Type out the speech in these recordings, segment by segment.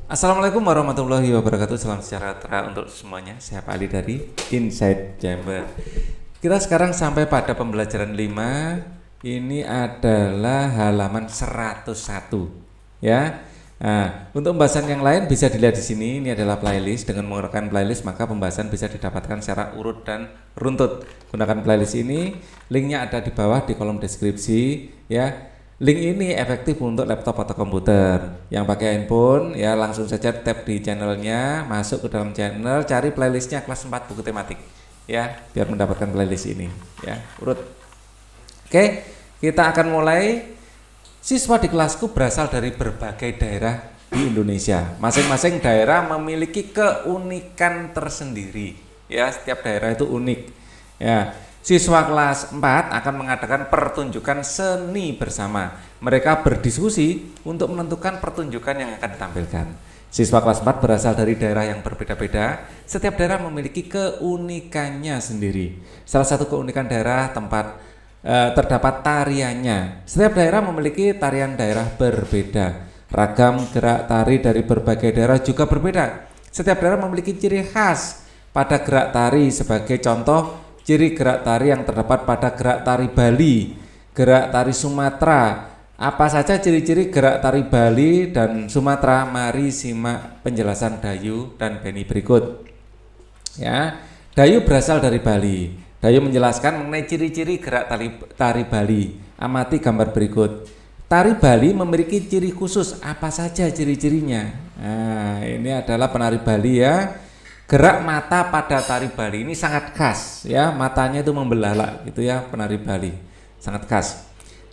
Assalamualaikum warahmatullahi wabarakatuh. Salam sejahtera untuk semuanya. Saya Pak Ali dari Inside Chamber. Kita sekarang sampai pada pembelajaran 5. Ini adalah halaman 101. Ya. Nah, untuk pembahasan yang lain bisa dilihat di sini. Ini adalah playlist. Dengan menggunakan playlist maka pembahasan bisa didapatkan secara urut dan runtut. Gunakan playlist ini. Linknya ada di bawah di kolom deskripsi. Ya. Link ini efektif untuk laptop atau komputer. Yang pakai handphone ya langsung saja tap di channelnya, masuk ke dalam channel, cari playlistnya kelas 4 buku tematik ya, biar mendapatkan playlist ini ya, urut. Oke, kita akan mulai. Siswa di kelasku berasal dari berbagai daerah di Indonesia. Masing-masing daerah memiliki keunikan tersendiri ya, setiap daerah itu unik ya. Siswa kelas 4 akan mengadakan pertunjukan seni bersama. Mereka berdiskusi untuk menentukan pertunjukan yang akan ditampilkan. Siswa kelas 4 berasal dari daerah yang berbeda-beda. Setiap daerah memiliki keunikannya sendiri. Salah satu keunikan daerah tempat terdapat tariannya. Setiap daerah memiliki tarian daerah berbeda. Ragam gerak tari dari berbagai daerah juga berbeda. Setiap daerah memiliki ciri khas pada gerak tari. Sebagai contoh, ciri gerak tari yang terdapat pada gerak tari Bali, gerak tari Sumatera. Apa saja ciri-ciri gerak tari Bali dan Sumatera? Mari simak penjelasan Dayu dan Beni berikut. Ya, Dayu berasal dari Bali. Dayu menjelaskan mengenai ciri-ciri gerak tari Bali. Amati gambar berikut. Tari Bali memiliki ciri khusus. Apa saja ciri-cirinya? Nah, ini adalah penari Bali ya. Gerak mata pada tari Bali ini sangat khas ya, matanya itu membelalak gitu ya, penari Bali sangat khas.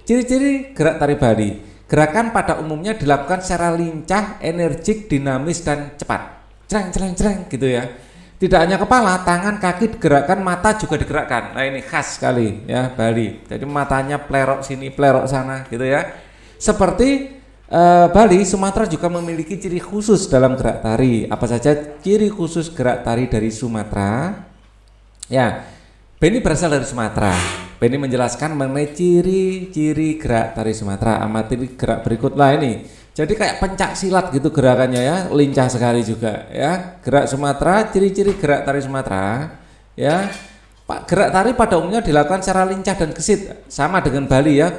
Ciri-ciri gerak tari Bali: gerakan pada umumnya dilakukan secara lincah, energik, dinamis dan cepat. Cereng gitu ya. Tidak hanya kepala, tangan, kaki digerakkan, mata juga digerakkan. Nah, ini khas sekali ya Bali. Jadi matanya plerok sini, plerok sana gitu ya. Seperti Bali, Sumatera juga memiliki ciri khusus dalam gerak tari. Apa saja ciri khusus gerak tari dari Sumatera? Ya, Beni berasal dari Sumatera. Beni menjelaskan mengenai ciri-ciri gerak tari Sumatera. Amati gerak berikutlah ini. Jadi kayak pencak silat gitu gerakannya ya, lincah sekali juga ya. Gerak Sumatera, ciri-ciri gerak tari Sumatera. Ya, gerak tari pada umumnya dilakukan secara lincah dan gesit, sama dengan Bali ya.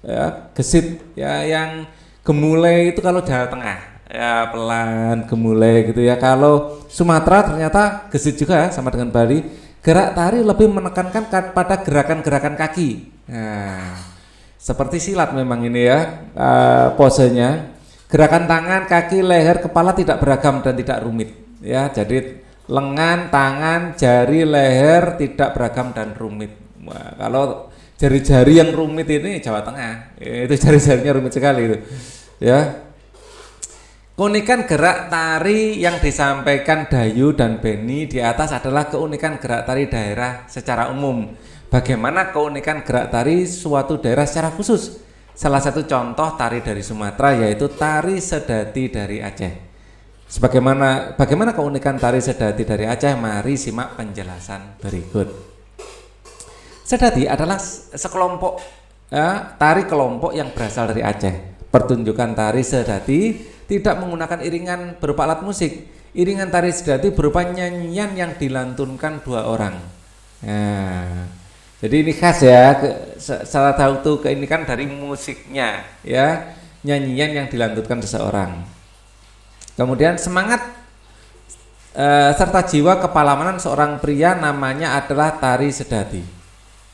Ya, gesit ya, yang gemulai itu kalau Jawa Tengah ya pelan gemulai gitu ya. Kalau Sumatera ternyata gesit juga sama dengan Bali. Gerak tari lebih menekankan pada gerakan-gerakan kaki. Nah, seperti silat memang ini ya posenya. Gerakan tangan, kaki, leher, kepala tidak beragam dan tidak rumit ya. Jadi lengan, tangan, jari, leher tidak beragam dan rumit. Wah, kalau jari-jari yang rumit ini Jawa Tengah, itu jari-jarinya rumit sekali itu ya. Keunikan gerak tari yang disampaikan Dayu dan Beni di atas adalah keunikan gerak tari daerah secara umum. Bagaimana keunikan gerak tari suatu daerah secara khusus? Salah satu contoh tari dari Sumatera yaitu tari Sedati dari Aceh. Bagaimana keunikan tari Sedati dari Aceh? Mari simak penjelasan berikut. Sedati adalah sekelompok tari kelompok yang berasal dari Aceh. Pertunjukan tari Sedati tidak menggunakan iringan berupa alat musik. Iringan tari Sedati berupa nyanyian yang dilantunkan dua orang. Nah, jadi ini khas ya, salah satu keunikan dari musiknya ya, nyanyian yang dilantunkan seseorang. Kemudian semangat serta jiwa kepalamanan seorang pria namanya adalah tari Sedati.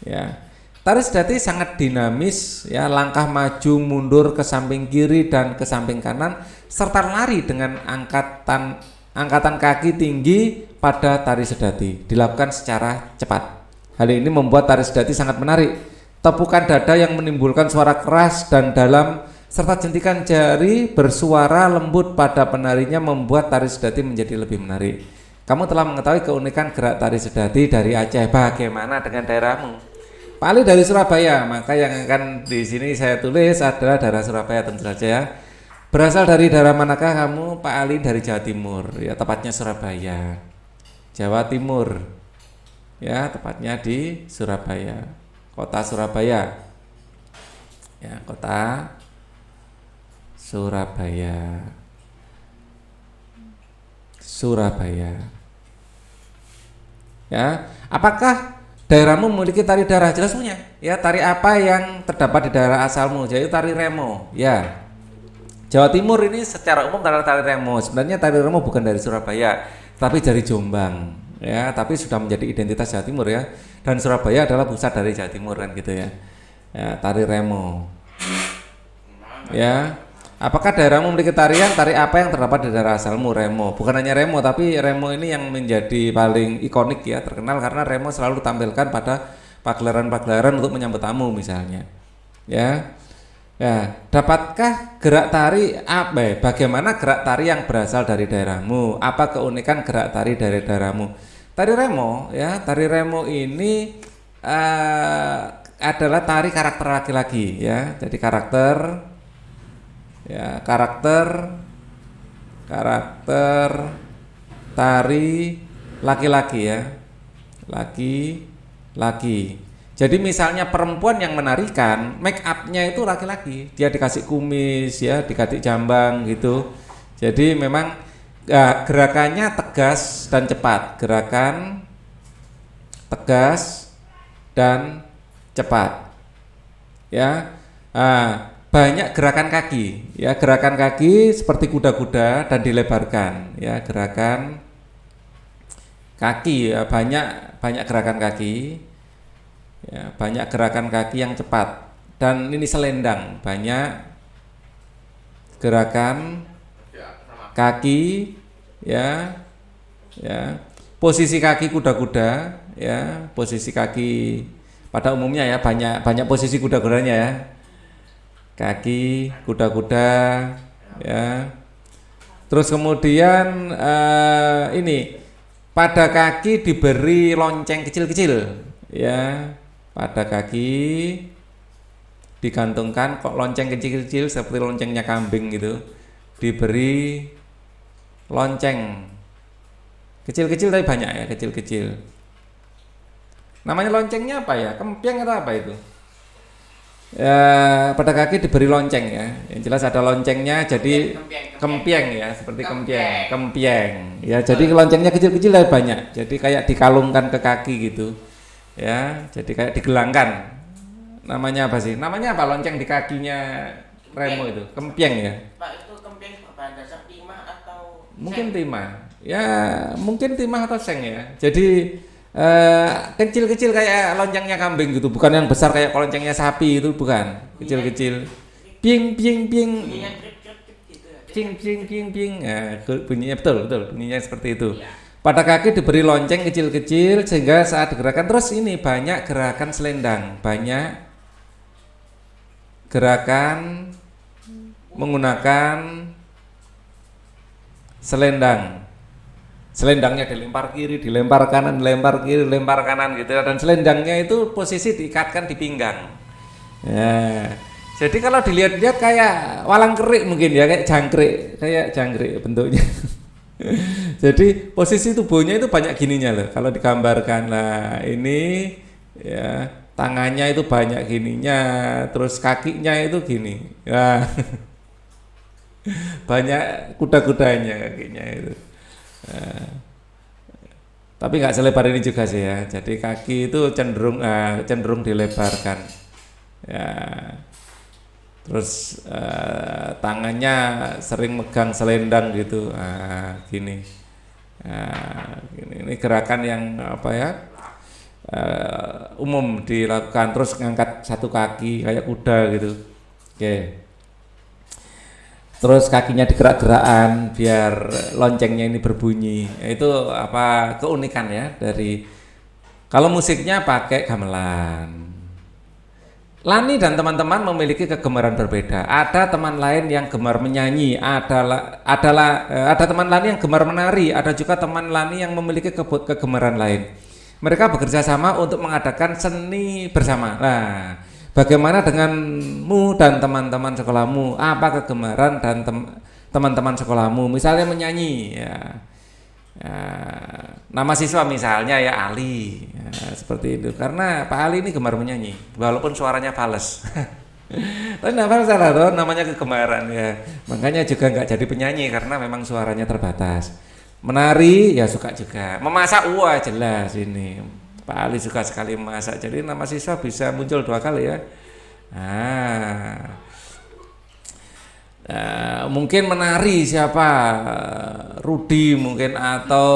Ya. Tari Sedati sangat dinamis ya, langkah maju mundur ke samping kiri dan ke samping kanan serta lari dengan angkatan kaki tinggi pada tari Sedati dilakukan secara cepat. Hal ini membuat tari Sedati sangat menarik. Tepukan dada yang menimbulkan suara keras dan dalam serta jentikan jari bersuara lembut pada penarinya membuat tari Sedati menjadi lebih menarik. Kamu telah mengetahui keunikan gerak tari Sedati dari Aceh. Bagaimana dengan daerahmu? Pak Ali dari Surabaya, maka yang akan di sini saya tulis adalah daerah Surabaya tentu saja ya. Berasal dari daerah manakah kamu? Pak Ali dari Jawa Timur, ya tepatnya Surabaya, Jawa Timur, ya tepatnya di Surabaya, kota Surabaya, ya kota Surabaya. Surabaya. Ya, apakah daerahmu memiliki tari daerah? Jelas punya. Ya, tari apa yang terdapat di daerah asalmu? Jadi tari remo. Ya. Jawa Timur ini secara umum tari remo. Sebenarnya tari remo bukan dari Surabaya, tapi dari Jombang. Ya, tapi sudah menjadi identitas Jawa Timur ya. Dan Surabaya adalah pusat dari Jawa Timur kan gitu ya. Ya, tari remo. Ya. Apakah daerahmu memiliki tari apa yang terdapat di daerah asalmu? Remo. Bukan hanya remo, tapi remo ini yang menjadi paling ikonik ya, terkenal karena remo selalu ditampilkan pada pagelaran-pagelaran untuk menyambut tamu misalnya. Ya. Ya, dapatkah gerak tari apa? Bagaimana gerak tari yang berasal dari daerahmu? Apa keunikan gerak tari dari daerahmu? Tari remo ya, tari remo ini adalah tari karakter laki-laki ya. Jadi karakter tari laki-laki ya, laki-laki. Jadi misalnya perempuan yang menarikan, make upnya itu laki-laki, dia dikasih kumis ya, dikasih jambang gitu. Jadi memang gerakannya tegas dan cepat, gerakan tegas dan cepat ya. Banyak gerakan kaki ya, gerakan kaki seperti kuda-kuda dan dilebarkan ya, gerakan kaki ya, banyak gerakan kaki ya, banyak gerakan kaki yang cepat. Dan ini selendang, banyak gerakan kaki ya, posisi kaki kuda-kuda ya, posisi kaki pada umumnya ya, banyak posisi kuda-kudanya ya, kaki kuda-kuda ya. Terus kemudian ini pada kaki diberi lonceng kecil-kecil ya, pada kaki digantungkan kok lonceng kecil-kecil seperti loncengnya kambing gitu, diberi lonceng kecil-kecil tapi banyak ya, kecil-kecil. Namanya loncengnya apa ya, kempiang atau apa itu? Ya, pada kaki diberi lonceng ya, yang jelas ada loncengnya, jadi kempiang ya, seperti kempiang ya, jadi loncengnya kecil-kecil dan banyak, jadi kayak dikalungkan ke kaki gitu ya, jadi kayak digelangkan. Namanya apa sih? Namanya apa lonceng di kakinya remo itu? Kempiang ya? Pak, itu kempiang berbahan dasar timah atau mungkin timah ya, mungkin timah atau seng ya, jadi kecil-kecil kayak loncengnya kambing gitu, bukan yang besar kayak loncengnya sapi itu, bukan, kecil-kecil. Ping ping ping. Ping ping ping ping. Bunyinya betul, bunyinya seperti itu. Pada kaki diberi lonceng kecil-kecil sehingga saat digerakkan. Terus ini banyak gerakan selendang, banyak gerakan menggunakan selendang. Selendangnya dilempar kiri, dilempar kanan, dilempar kiri, dilempar kanan gitu. Dan selendangnya itu posisi diikatkan di pinggang. Ya. Jadi kalau dilihat-lihat kayak walang kerik mungkin ya, kayak jangkrik bentuknya. Jadi posisi tubuhnya itu banyak gininya loh. Kalau digambarkan lah ini ya, tangannya itu banyak gininya, terus kakinya itu gini. Ya. Banyak kuda-kudanya kakinya itu. Tapi nggak selebar ini juga sih ya. Jadi kaki itu cenderung dilebarkan. Ya. Terus tangannya sering megang selendang gitu. Gini. Ini gerakan yang apa ya? Umum dilakukan, terus ngangkat satu kaki kayak kuda gitu. Oke. Terus kakinya digerak-gerakan biar loncengnya ini berbunyi. Itu apa keunikan ya dari, kalau musiknya pakai gamelan. Lani dan teman-teman memiliki kegemaran berbeda. Ada teman lain yang gemar menyanyi, ada teman Lani yang gemar menari, ada juga teman Lani yang memiliki kegemaran lain. Mereka bekerja sama untuk mengadakan seni bersama. Nah, bagaimana denganmu dan teman-teman sekolahmu? Apa kegemaran dan teman-teman sekolahmu? Misalnya menyanyi ya. Nama siswa misalnya ya Ali ya, seperti itu. Karena Pak Ali ini gemar menyanyi walaupun suaranya fales. Tapi nggak salah loh, namanya kegemaran ya. Makanya juga nggak jadi penyanyi karena memang suaranya terbatas. Menari ya suka juga. Memasak wah jelas ini. Pak Ali suka sekali memasak. Jadi nama siswa bisa muncul 2 kali ya. Mungkin menari siapa? Rudi mungkin atau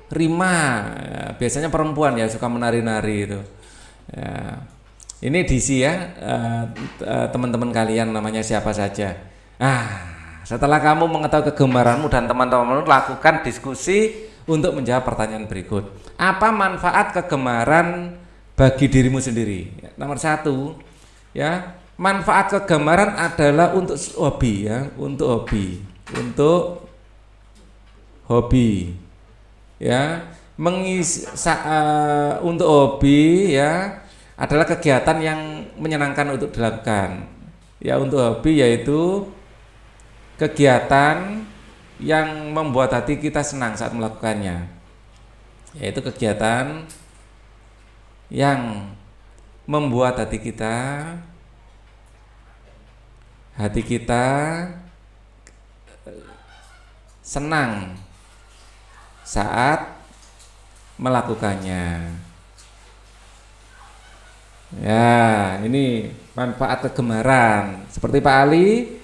Rima. Ya, biasanya perempuan ya suka menari-nari itu. Ya. Ini diisi ya teman-teman kalian namanya siapa saja. Setelah kamu mengetahui kegemaranmu dan teman-temanmu, lakukan diskusi untuk menjawab pertanyaan berikut. Apa manfaat kegemaran bagi dirimu sendiri? Nomor 1, ya, manfaat kegemaran adalah untuk hobi ya, untuk hobi, ya, untuk hobi ya adalah kegiatan yang menyenangkan untuk dilakukan. Ya, untuk hobi yaitu kegiatan yang membuat hati kita senang saat melakukannya, yaitu kegiatan yang membuat hati kita senang saat melakukannya. Ya, ini manfaat kegemaran. Seperti Pak Ali,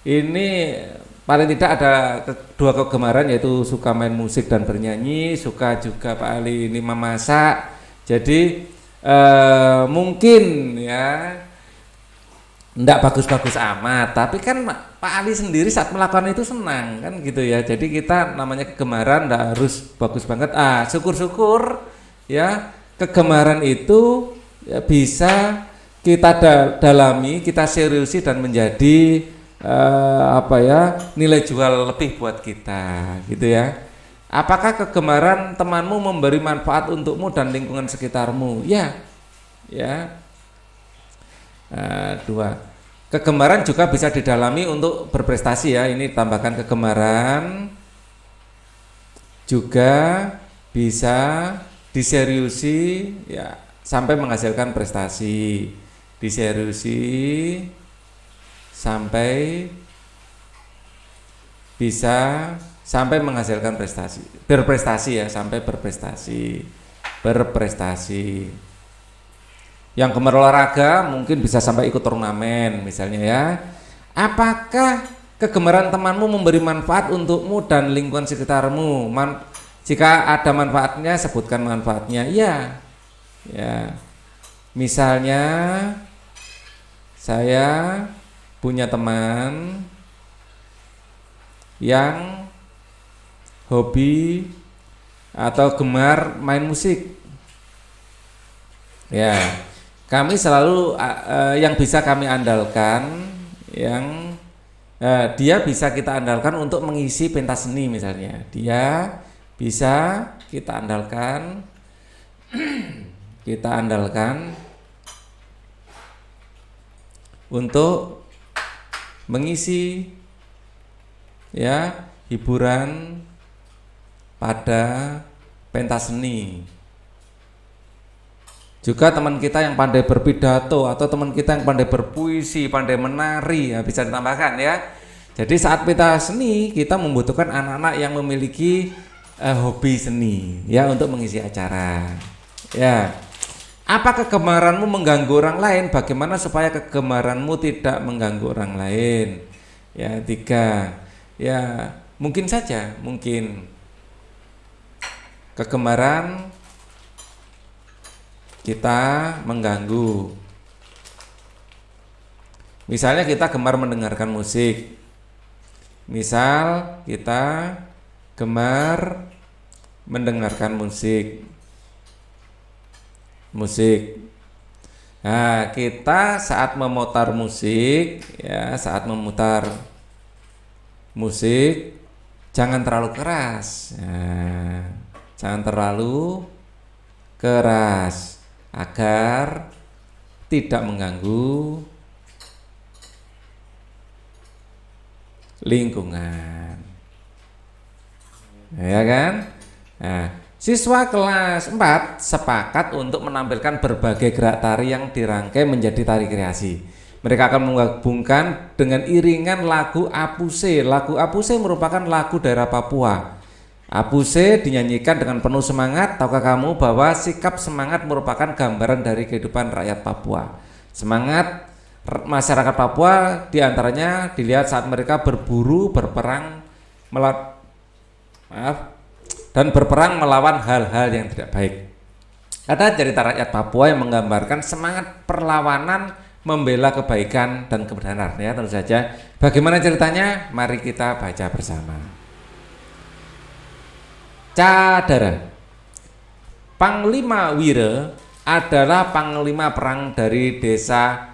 ini paling tidak ada 2 kegemaran, yaitu suka main musik dan bernyanyi, suka juga Pak Ali ini memasak. Jadi mungkin ya enggak bagus-bagus amat, tapi kan Pak Ali sendiri saat melakukan itu senang kan gitu ya. Jadi kita namanya kegemaran enggak harus bagus banget. Syukur-syukur ya kegemaran itu ya bisa kita dalami, kita seriusi dan menjadi nilai jual lebih buat kita gitu ya. Apakah kegemaran temanmu memberi manfaat untukmu dan lingkungan sekitarmu? Ya. 2. Kegemaran juga bisa didalami untuk berprestasi ya. Ini tambahkan kegemaran juga bisa diseriusi ya sampai menghasilkan prestasi. Diseriusi sampai bisa sampai menghasilkan berprestasi ya, sampai berprestasi. Yang gemar olahraga mungkin bisa sampai ikut turnamen misalnya ya. Apakah kegemaran temanmu memberi manfaat untukmu dan lingkungan sekitarmu? Jika ada manfaatnya, sebutkan manfaatnya. Ya. Misalnya saya punya teman yang hobi atau gemar main musik. Ya, kami selalu yang bisa kami andalkan, dia bisa kita andalkan untuk mengisi pentas seni misalnya. Dia bisa kita andalkan untuk mengisi ya hiburan pada pentas seni. Juga teman kita yang pandai berpidato atau teman kita yang pandai berpuisi, pandai menari ya, bisa ditambahkan ya. Jadi saat pentas seni kita membutuhkan anak-anak yang memiliki hobi seni ya untuk mengisi acara. Ya. Apa kegemaranmu mengganggu orang lain? Bagaimana supaya kegemaranmu tidak mengganggu orang lain? Ya, 3. Ya, mungkin kegemaran kita mengganggu. Misalnya kita gemar mendengarkan musik. Misal kita gemar mendengarkan musik. Nah, kita saat memutar musik jangan terlalu keras. Jangan terlalu keras agar tidak mengganggu lingkungan. Ya kan? Nah, siswa kelas 4 sepakat untuk menampilkan berbagai gerak tari yang dirangkai menjadi tari kreasi. Mereka akan menggabungkan dengan iringan lagu Apuse. Lagu Apuse merupakan lagu daerah Papua. Apuse dinyanyikan dengan penuh semangat. Tahukah kamu bahwa sikap semangat merupakan gambaran dari kehidupan rakyat Papua? Semangat masyarakat Papua diantaranya dilihat saat mereka berburu, berperang, dan berperang melawan hal-hal yang tidak baik. Ada cerita rakyat Papua yang menggambarkan semangat perlawanan membela kebaikan dan kebenaran, ya tentu saja. Bagaimana ceritanya? Mari kita baca bersama. Cadara. Panglima Wira adalah panglima perang dari desa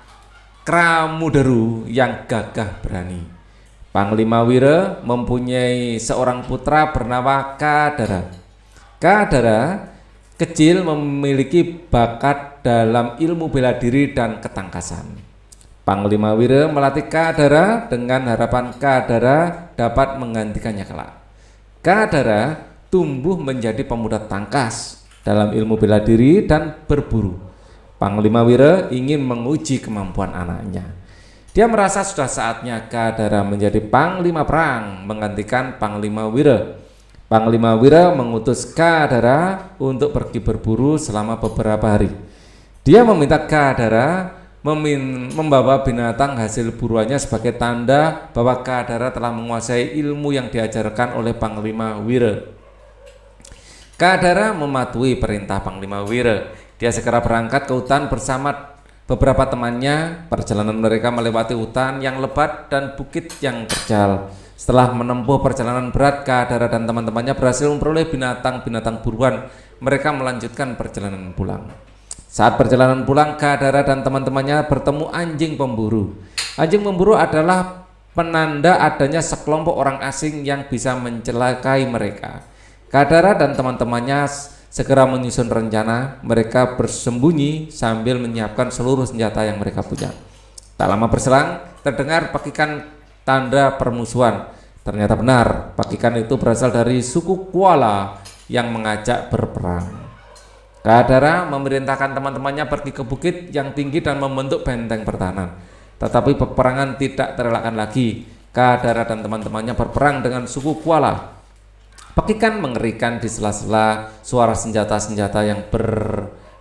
Kramuderu yang gagah berani. Panglima Wira mempunyai seorang putra bernama Kadara. Kadara kecil memiliki bakat dalam ilmu bela diri dan ketangkasan. Panglima Wira melatih Kadara dengan harapan Kadara dapat menggantikannya kelak. Kadara tumbuh menjadi pemuda tangkas dalam ilmu bela diri dan berburu. Panglima Wira ingin menguji kemampuan anaknya. Dia merasa sudah saatnya Kadara menjadi panglima perang menggantikan Panglima Wira. Panglima Wira mengutus Kadara untuk pergi berburu selama beberapa hari. Dia meminta Kadara membawa binatang hasil buruannya sebagai tanda bahwa Kadara telah menguasai ilmu yang diajarkan oleh Panglima Wira. Kadara mematuhi perintah Panglima Wira. Dia segera berangkat ke hutan bersama beberapa temannya. Perjalanan mereka melewati hutan yang lebat dan bukit yang terjal. Setelah menempuh perjalanan berat, Kadara dan teman-temannya berhasil memperoleh binatang-binatang buruan. Mereka melanjutkan perjalanan pulang. Saat perjalanan pulang, Kadara dan teman-temannya bertemu anjing pemburu. Anjing pemburu adalah penanda adanya sekelompok orang asing yang bisa mencelakai mereka. Kadara dan teman-temannya segera menyusun rencana. Mereka bersembunyi sambil menyiapkan seluruh senjata yang mereka punya. Tak lama berselang, terdengar pakikan tanda permusuhan. Ternyata benar, pakikan itu berasal dari suku Kuala yang mengajak berperang. Kadara memerintahkan teman-temannya pergi ke bukit yang tinggi dan membentuk benteng pertahanan. Tetapi peperangan tidak terelakkan lagi. Kadara dan teman-temannya berperang dengan suku Kuala. Pakikan mengerikan di sela-sela suara senjata-senjata yang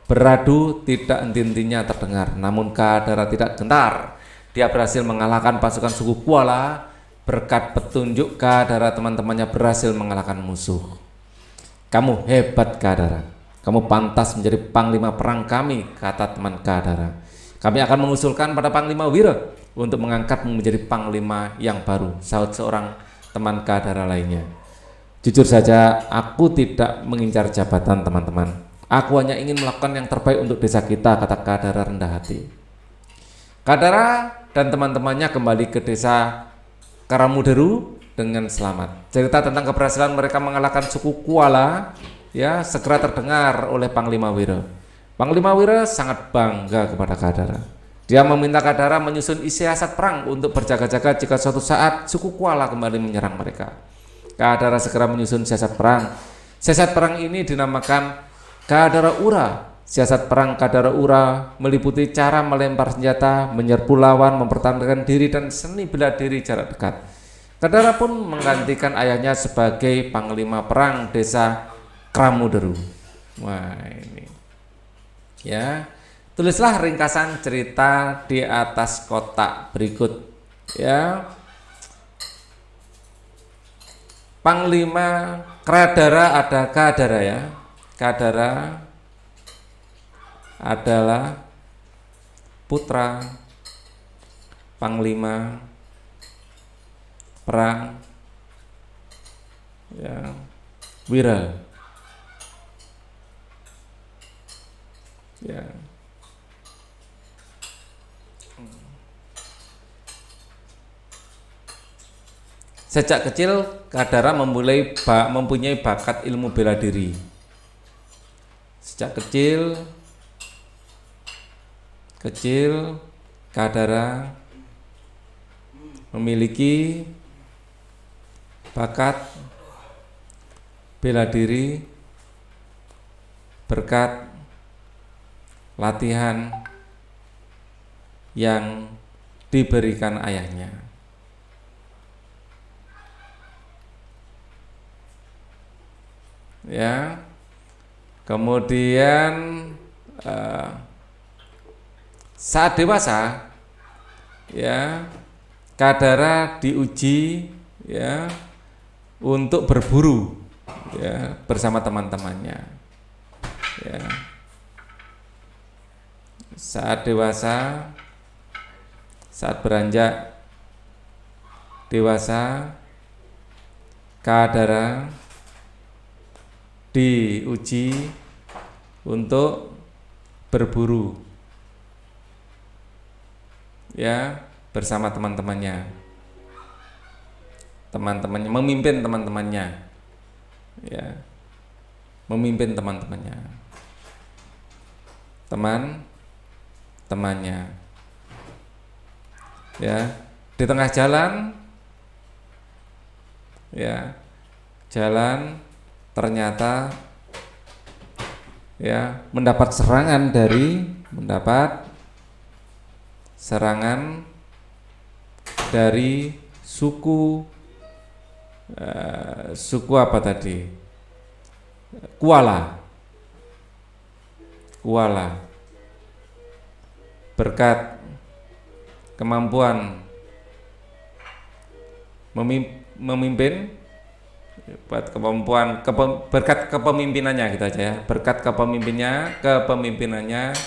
beradu tidak henti-hentinya terdengar. Namun Kadara tidak gentar. Dia berhasil mengalahkan pasukan suku Kuala. Berkat petunjuk Kadara, teman-temannya berhasil mengalahkan musuh. Kamu hebat Kadara. Kamu pantas menjadi panglima perang kami, kata teman Kadara. Kami akan mengusulkan pada Panglima Wira untuk mengangkatmu menjadi panglima yang baru, sahut seorang teman Kadara lainnya. Jujur saja, aku tidak mengincar jabatan teman-teman. Aku hanya ingin melakukan yang terbaik untuk desa kita, kata Kadara rendah hati. Kadara dan teman-temannya kembali ke desa Karamuderu dengan selamat. Cerita tentang keberhasilan mereka mengalahkan suku Kuala ya segera terdengar oleh Panglima Wira. Panglima Wira sangat bangga kepada Kadara. Dia meminta Kadara menyusun siasat perang untuk berjaga-jaga jika suatu saat suku Kuala kembali menyerang mereka. Kadara segera menyusun siasat perang. Siasat perang ini dinamakan Kadara Ura. Siasat perang Kadara Ura meliputi cara melempar senjata, menyerbu lawan, mempertahankan diri, dan seni bela diri jarak dekat. Kadara pun menggantikan ayahnya sebagai panglima perang desa Kramuderu. Wah ini, ya, tulislah ringkasan cerita di atas kotak berikut. Ya, Panglima Kadara ada Kadara ya. Kadara adalah putra panglima perang ya, Wira ya. Sejak kecil Kadara mempunyai bakat ilmu bela diri. Sejak kecil Kadara memiliki bakat bela diri berkat latihan yang diberikan ayahnya. ya. Kemudian saat dewasa, ya, Kadara diuji, ya, untuk berburu, ya, bersama teman-temannya, ya. Saat dewasa, saat beranjak dewasa, Kadara diuji untuk berburu, ya, bersama teman-temannya, memimpin teman-temannya, ya, memimpin teman-temannya, ya. Di tengah jalan, ya, ternyata, ya, mendapat serangan dari suku apa tadi? Kuala. Berkat kemampuan memimpin, berkat kepemimpinannya gitu aja ya. Berkat kepemimpinannya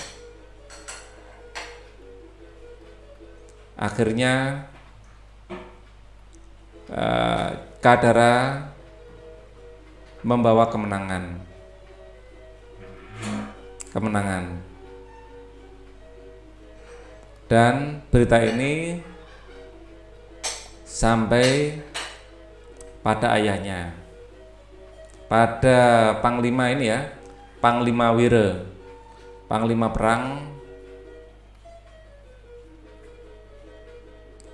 akhirnya Kadara membawa kemenangan. Dan berita ini sampai pada ayahnya, pada panglima ini ya, Panglima Wira, panglima perang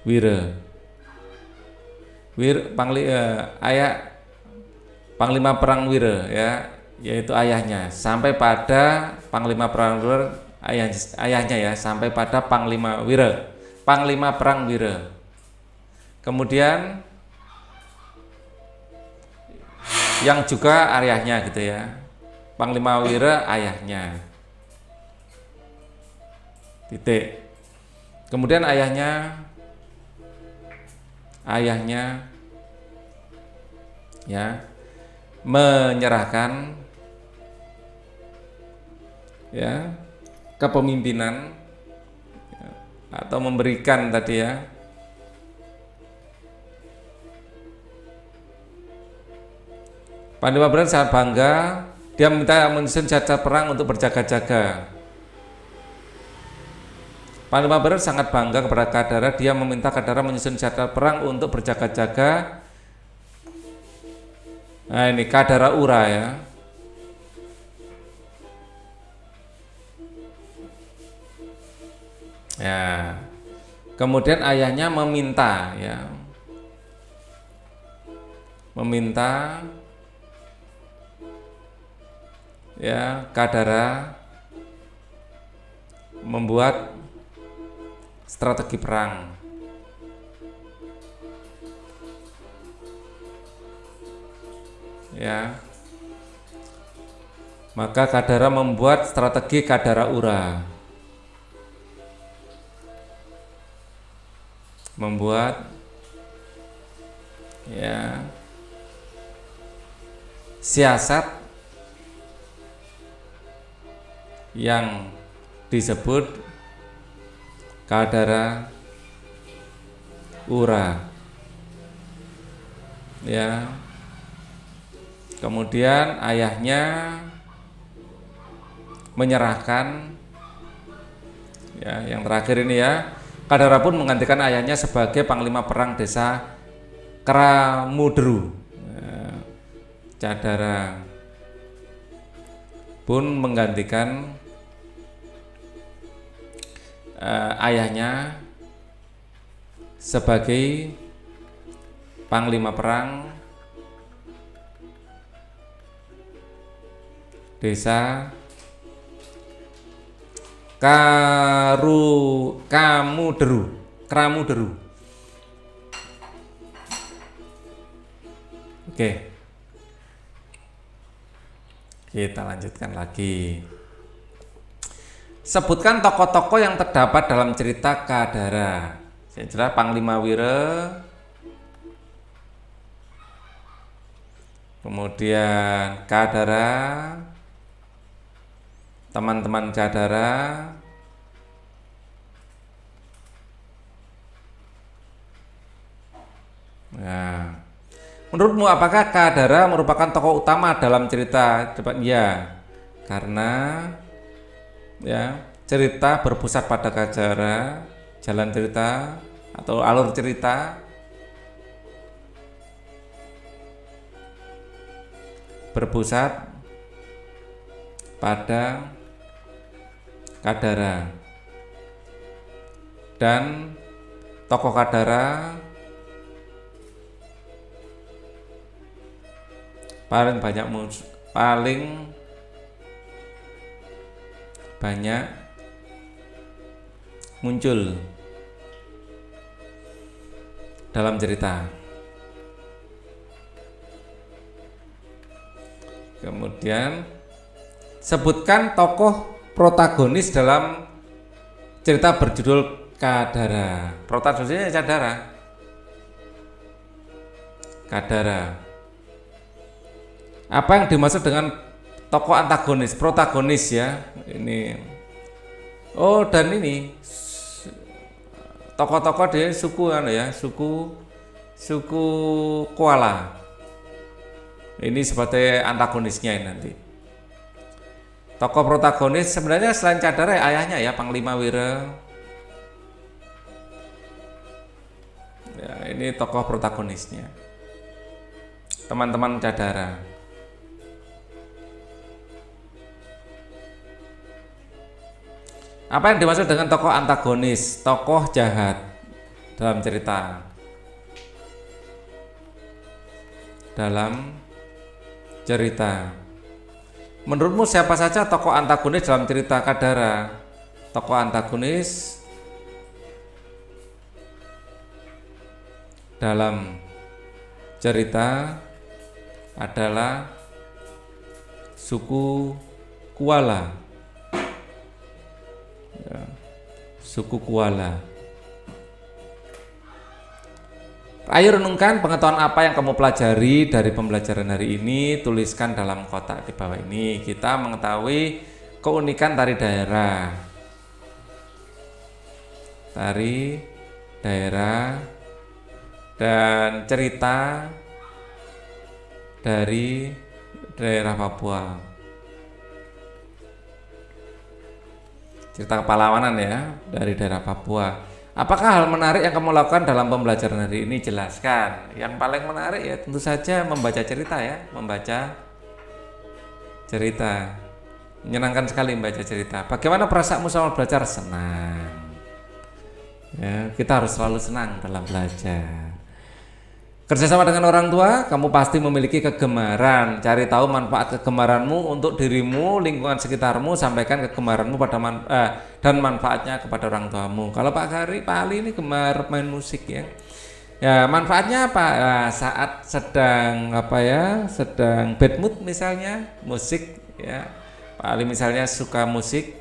Wira. Panglima perang Wira, ya, yaitu ayahnya, sampai pada panglima perang Wira, ayahnya ya, sampai pada Panglima Wira, panglima perang Wira. Kemudian yang juga ayahnya gitu ya, Panglima Wira ayahnya, titik. Kemudian ayahnya ya menyerahkan, ya, kepemimpinan, ya, atau memberikan tadi ya, Panglima Perang sangat bangga, dia meminta menyusun senjata perang untuk berjaga-jaga. Panglima Perang sangat bangga kepada Kadara, dia meminta Kadara menyusun senjata perang untuk berjaga-jaga. Nah ini Kadara Ura ya. Ya. Kemudian ayahnya meminta ya. Ya, Kadara membuat strategi perang. Ya. Maka Kadara membuat strategi Kadara Ura. Membuat, ya, siasat yang disebut Kadara Ura, ya. Kemudian ayahnya menyerahkan, ya, yang terakhir ini ya, Kadara pun menggantikan ayahnya sebagai panglima perang desa Kramuderu. Ya, Kadara pun menggantikan ayahnya sebagai panglima perang desa Kramuderu. Oke. Kita lanjutkan lagi. Sebutkan tokoh-tokoh yang terdapat dalam cerita Kadara. Yang jelas Panglima Wira, kemudian Kadara, teman-teman Kadara, nah, menurutmu apakah Kadara merupakan tokoh utama dalam cerita? Coba ya, karena ya cerita berpusat pada Kadara, jalan cerita atau alur cerita berpusat pada Kadara dan tokoh Kadara paling banyak muncul dalam cerita. Kemudian sebutkan tokoh protagonis dalam cerita berjudul Kadara. Protagonisnya Kadara. Apa yang dimaksud dengan tokoh antagonis, protagonis ya? Ini. Oh, dan ini tokoh-tokoh dia suku suku koala. Ini sebagai antagonisnya ini nanti. Tokoh protagonis sebenarnya selain Kadara ayahnya ya Panglima Wira. Ya, ini tokoh protagonisnya. Teman-teman Kadara. Apa yang dimaksud dengan tokoh antagonis? Tokoh jahat dalam cerita. Menurutmu siapa saja tokoh antagonis dalam cerita Kadara? Tokoh antagonis dalam cerita adalah suku koala. Suku koala. Ayo renungkan pengetahuan apa yang kamu pelajari dari pembelajaran hari ini, tuliskan dalam kotak di bawah ini. Kita mengetahui keunikan tari daerah. Tari daerah dan cerita dari daerah Papua. Cerita kepahlawanan ya dari daerah Papua. Apakah hal menarik yang kamu lakukan dalam pembelajaran hari ini? Jelaskan. Yang paling menarik ya tentu saja membaca cerita ya, membaca cerita. Menyenangkan sekali membaca cerita. Bagaimana perasaanmu sama belajar? Senang. Ya, kita harus selalu senang dalam belajar. Kerjasama dengan orang tua, kamu pasti memiliki kegemaran. Cari tahu manfaat kegemaranmu untuk dirimu, lingkungan sekitarmu, sampaikan kegemaranmu dan manfaatnya kepada orang tuamu. Kalau Pak Ali ini gemar main musik ya. Ya, manfaatnya apa? Nah, saat sedang sedang bad mood misalnya, musik ya. Pak Ali misalnya suka musik.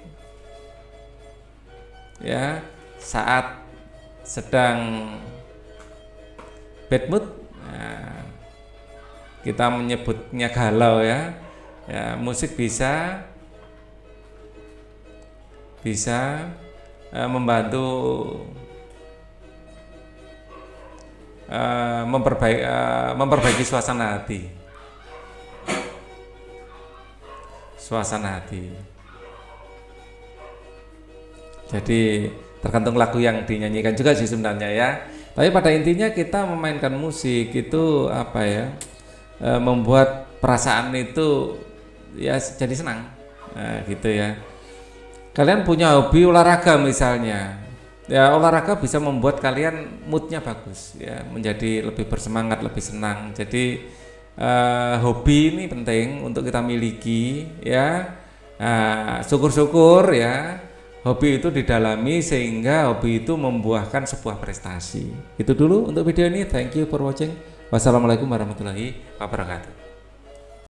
Ya, saat sedang bad mood, nah, kita menyebutnya galau ya. Ya, musik bisa membantu memperbaiki suasana hati. Jadi tergantung lagu yang dinyanyikan juga sih sebenarnya ya. Tapi pada intinya kita memainkan musik itu membuat perasaan itu ya jadi senang. Nah, gitu ya. Kalian punya hobi olahraga misalnya. Ya, olahraga bisa membuat kalian moodnya bagus ya, menjadi lebih bersemangat, lebih senang. Jadi hobi ini penting untuk kita miliki ya. Nah, syukur-syukur ya. Hobi itu didalami sehingga hobi itu membuahkan sebuah prestasi. Itu dulu untuk video ini. Thank you for watching. Wassalamualaikum warahmatullahi wabarakatuh.